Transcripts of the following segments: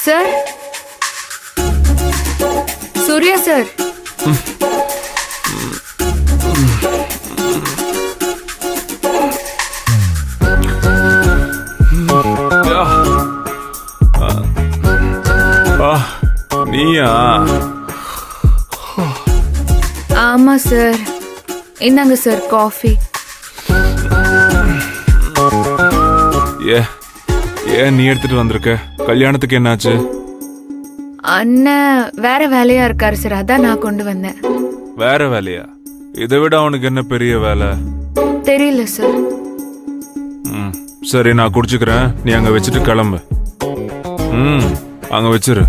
Sir, Surya sir. நீயா? ஆமா sir, இந்தாங்க சார் காஃபி. ஏன் நீ எடுத்துட்டு வந்திருக்க? கல்யாணத்துக்கு என்னாச்சு? அண்ணன் வேற வேலையா இருக்காரு சார், அதான் நான் கொண்டு வந்தேன். வேற வேலையா? இதை விட அவனுக்கு என்ன பெரிய வேலை? தெரியல சார். சரி, நான் குடிச்சுக்கிறேன், நீ அங்க வச்சுட்டு கிளம்பு. அங்க வச்சிரு.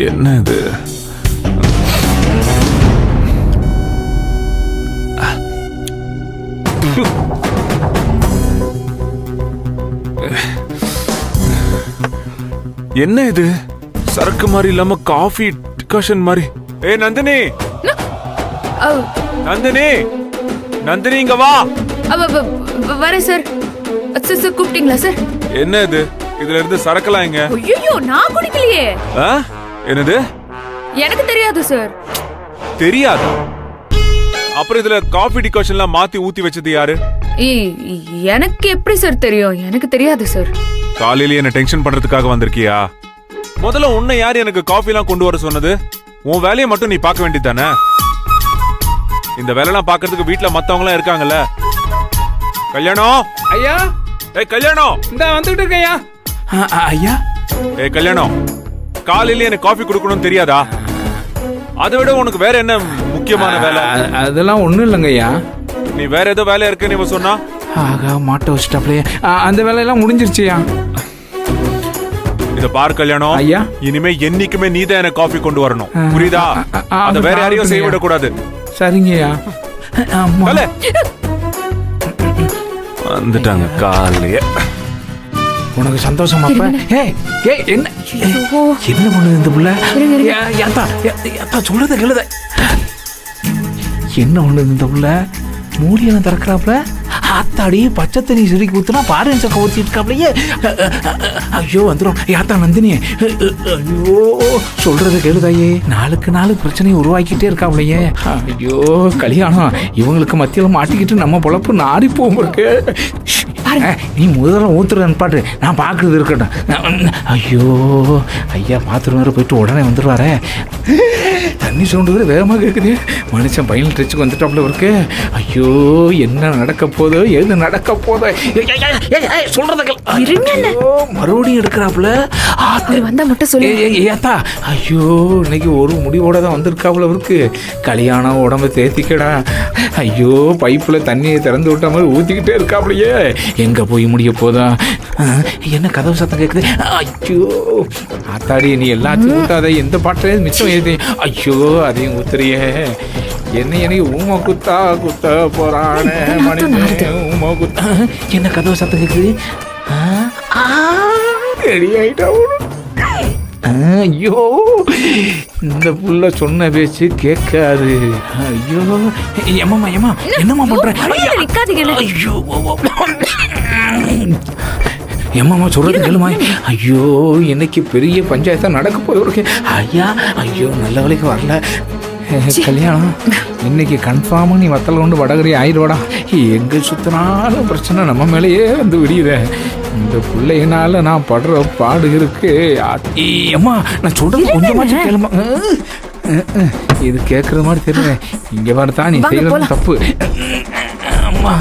என்ன இது? என்ன இது? சரக்கு மாதிரி இல்லாம காஃபி டிகாஷன் மாதிரி. நந்தினி, நந்தினி, நந்தினி இங்க வா. வரேன் சார். சார் கூப்பிட்டீங்களா சார்? என்ன இது? இதுல இருந்து சரக்குலாம் எங்க? ஐயோ, நான் குடிக்கலையே. என்னது? எனக்கு தெரியாது சார். தெரியாது? அப்புறம் இதுல காஃபி டிகாஷன்லாம் மாத்தி ஊத்தி வச்சது யாரு? எனக்கு எப்படி சார் தெரியும்? எனக்கு தெரியாது சார். காலையில என்ன டென்ஷன் பண்றதுக்காக வந்திருக்கியா? முதல்ல உன்னை யார் எனக்கு காஃபி எல்லாம் கொண்டு வர சொன்னது? உன் வேலையை மட்டும் நீ பார்க்க வேண்டியதானே? இந்த வேலையெல்லாம் பாக்குறதுக்கு வீட்டுல மத்தவங்க எல்லாம் இருக்காங்கல்ல. கல்யாணம் ஐயா. கல்யாணம், இந்த வந்துட்டு இருக்கையா ஐயா. கல்யாணம், காலையில எனக்கு காஃபி கொடுக்கணும்னு தெரியாதா? அதை விட உனக்கு வேற என்ன முக்கியமான வேலை? அதெல்லாம் ஒண்ணும் இல்லைங்க ஐயா. நீ வேற ஏதோ வேலை இருக்குன்னு இவ சொன்னா? ஆகா, மாட்ட வச்சுட்டாப்லையே. அந்த வேலையெல்லாம் முடிஞ்சிருச்சியா? இத பார் கல்யாணம் ஐயா, இனிமே என்னைக்குமே நீதான் எனக்கு காஃபி கொண்டு வரணும், புரியுதா? அத வேற யாரையும் செய்ய விடக்கூடாது. சரிங்கய்யா. வந்துட்டாங்க காலையே. உனக்கு சந்தோஷமா? என்ன என்ன பண்ணுது இந்த புள்ள? சொல்றத கேளுத. என்ன பண்ணுது இந்த புள்ள? மூடியெல்லாம் திறக்கிறாப்ல. ஆத்தாடி, பச்சை தண்ணி சிரிக்கி ஊத்துனா பாரு சக்க ஊத்திட்டு இருக்காப்லையே. ஐயோ வந்துடும். யாத்தா நந்தினி, ஐயோ சொல்றது கேளுதாயே. நாளுக்கு நாள் பிரச்சனையை உருவாக்கிட்டே இருக்காப்லையே. ஐயோ கல்யாணம், இவங்களுக்கு மத்தியில மாட்டிக்கிட்டு நம்ம பொழப்பு நாடி போகும் இருக்கு. நீ முதல்ல ஊத்துறன்னு பாட்டு, நான் பாக்குறது இருக்கட்டும். ஐயோ ஐயா, பாத்ரூம் போயிட்டு உடனே வந்துடுவாரே. தண்ணி சவுண்டு வேகமாக கேட்குது. மனுஷன் பையன் டச்சுக்கு வந்துட்டாப்ல இருக்கு. ஐயோ என்ன நடக்க போதோ, எது நடக்க போதோ. சொல்றத மறுபடியும் எடுக்கிறாப்ல. வந்தா மட்டும் சொல்லி ஏத்தா. ஐயோ இன்னைக்கு ஒரு முடிவோட தான் வந்திருக்காப்ல இருக்கு. கல்யாணம் உடம்பு தேத்திக்கடா. ஐயோ பைப்புல தண்ணியை திறந்து விட்ட மாதிரி ஊத்திக்கிட்டே இருக்காப்லையே. எங்க போய் முடிய போதா? என்ன கதவு சத்தம் கேட்குது? ஐயோ ஆத்தாடி, நீ எல்லாத்தையும் ஊத்தாத, எந்த பாட்டையும் மிச்சம் எழுதி. ஐயோ அதையும் ஊத்துறியே. என்னை ஊமை குத்தா குத்த போறானே மனிதன் ஊமை குத்தா. என்ன கதவு சத்தம் கேட்குது? ரெடி ஆயிட்டா. ஐயோ இந்த புள்ள சொன்ன பேச்சு கேட்காது. ஐயோ ஏமாமா ஏமா என்னம்மா பண்ற? ஐயோ ஏம்மா சொல்றது கேளுமா. ஐயோ இன்னைக்கு பெரிய பஞ்சாயத்தான் நடக்க போயிருக்கு. ஐயா ஐயோ நல்ல வேலைக்கு வரல. கல்யாணம் இன்னைக்கு கன்ஃபார்மா நீ வத்தல் கொண்டு வடகரி ஆயிடுவாடா. எங்க சுத்தினாலும் பிரச்சனை நம்ம மேலேயே வந்து விடியுத. இந்த பிள்ளையினால நான் படுற பாடு இருக்கு. அம்மா நான் சொல்றது கொஞ்சமாச்சும் கேளுமா. இது கேட்கறது மாதிரி தெரியல. இங்க வரதான் நீ செய்யறது தப்பு. அம்மா